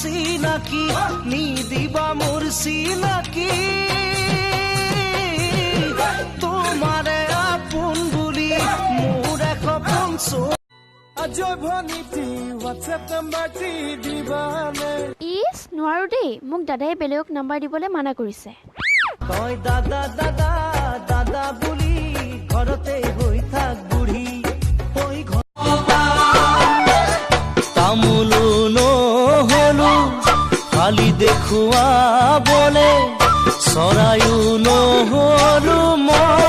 চিনাকি নিদিবা মোৰ চিনাকি তোমাৰে আপোন বুলি মোৰ সপোন ইছ নোৱাৰো দেই মোক দাদাই বেলেগক নাম্বাৰ দিবলৈ মানা কৰিছে তই দাদা দাদা দাদা বুলি ঘৰতে হৈ থাক বুঢ়ী তামোলো নহলো খালি দেখুৱাবলে চৰায়ো নহলো মই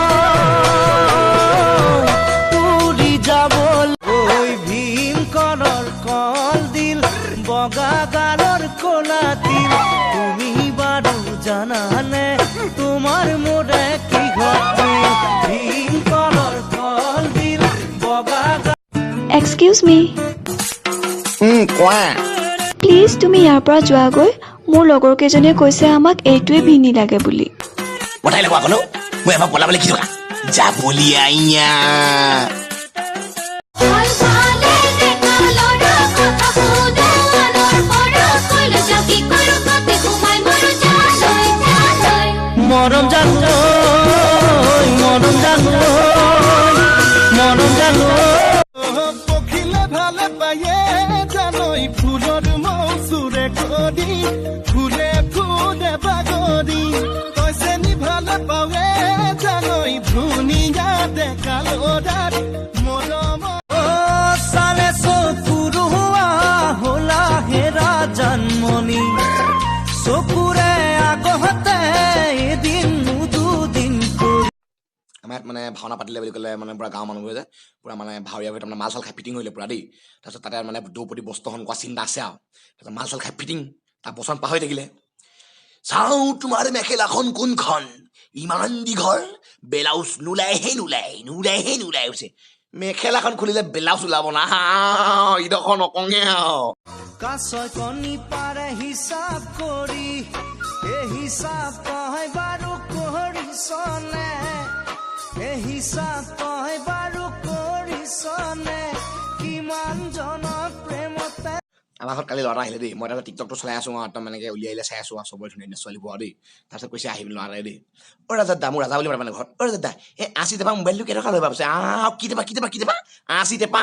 যাবলৈ ভীমকলৰ কল দিল বগা গালৰ কলা তিল তুমি বাৰু জানানে তোমাৰ মোৰে কি ঘটিল ভীমকলৰ কল দিল বগা এক্সকিউজ মি কোৱা প্লিজ তুমি ইয়াৰ পৰা যোৱাগৈ মোৰ লগৰ কেইজনীয়ে কৈছে আমাক এইটোৱে ভিনি লাগে বুলি পঠাই লগা কলো মই এবাৰ পলাবলৈ কি থকা যাবলি আইয়া মৰম জানৈ মৰম জানৈ মৰম জানৈ পখিলে ভালে পায়ে জানৈ ফুলৰ মৌচুৰে কদি ফুলে ফুলে বাগৰি তইছে নি ভালে পাৱে জানৈ ধুনীয়া দেখালৰাত মৰম চালে চকুৰুৱা হলা হেৰা জন্মনি চকুৰে আগতে এদিন দুদিন আমাৰ মানে ভাওনা পাতিলে বুলি ক'লে মানে পুৰা গাঁৱৰ মানুহবোৰে যে পুৰা মানে ভাৱৰীয়া হৈ তাৰমানে মাল চাল খাই ফিটিং হৈলে পুৰা দেই তাৰপিছত তাতে মানে দ্ৰৌপদী বস্ত্ৰখন কোৱা চিন্তা আছে আৰু তাৰপিছত মাল চাল খাই ফিটিং তাৰ বচন পাহৰি থাকিলে চাওঁ তোমাৰ মেখেলাখন কোনখন ইমান দীঘল ব্লাউজ নোলাইহে নোলাই হৈছে মেখেলাখন খুলিলে ব্লাউজ ওলাব না ইডোখৰ নকঙে আৰু কাছয় কণী পাৰে হিচাপ কৰি এই হিচাপ তই বাৰু কৰিছনে এই হিচাপ তই বাৰু কৰিছনে কিমান জনৰ প্ৰেমতে আমাৰ ঘৰত কালি ল'ৰা আহিলে দেই মই তাতে টিকটকটো চলাই আছো আৰু একদম এনেকৈ উলিয়াই আহিলে চাই আছো আৰু চবৰে ধুনীয়া ছোৱালীবোৰ আৰু দেই তাৰপিছত কৈছে আহিবি ল'ৰাই দেই ৰাজা দা মোৰ ৰাজা বুলি মাতে মানে ঘৰত ৰাজা দা এই 80 টকা মোবাইলটো কেইটকা লৈ ভাবিছে কি দেবা 80 টকা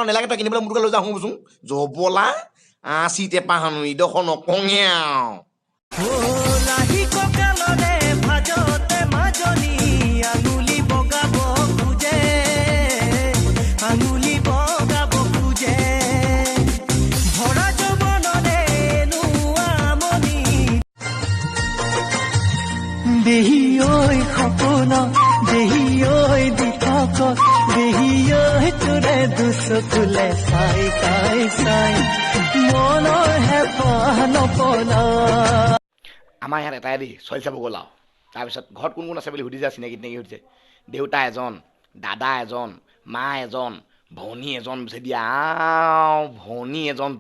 নেলাগে তই কিনিবলৈ মোৰটোকে লৈ যাওঁ শুনচোন জবলা 80 টকা হানো ইডোখৰ নকঙে লাহি কঁকালৰে ভাজতে মাজনী আঙুলি বগাব খোজে ভৰা যৌৱনৰে নোৱামনি দেহি ঐ সপোন দেহি ঐ দিঠক দেহি ঐ তোৰে দুচকুলে চাই মনৰ হেঁপাহ নপলা আমাৰ ইয়াত এটাই দেই ছোৱালী চাব গ'ল আৰু তাৰপিছত ঘৰত কোন কোন আছে বুলি সুধিছে চিনাকি সুধিছে দেউতা এজন দাদা এজন মা এজন ভনী এজন বিচাৰি দিয়া ভনী এজন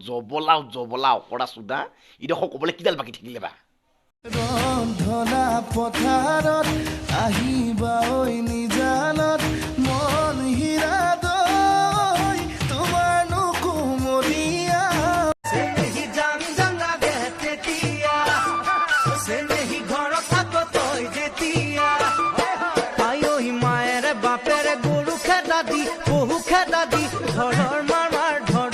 জবলাও কৰা চোদা ইডোখৰ ক'বলৈ কিডাল বাকী থাকিলে বা ৰন্ধনা পথাৰত আহিবা ঐ নিজানত মন হীৰা দৈ তোমাৰ নুকুমলীয়া চেনেহী জাং লাগে তেতিয়া চেনেহী ঘৰত থাক তই যেতিয়া আই ঐ মায়েৰে বাপেৰে গৰু খেদা দি পহু খেদা দি ঘৰৰ মাৰ কৰে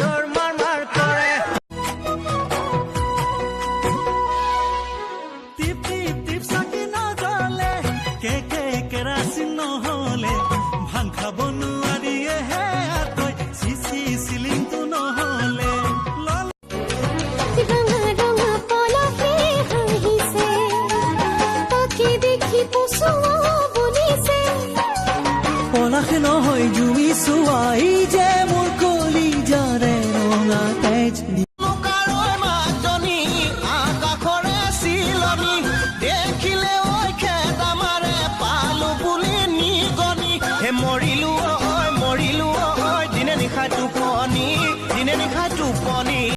কেৰাচিন নহলে ভাং খাব নোৱাৰিয়ে হে তই চিলিংটো নহলে পলাশে নহয় জুমি চোৱাই যে মোৰ কলিজাৰে ৰঙা তেজ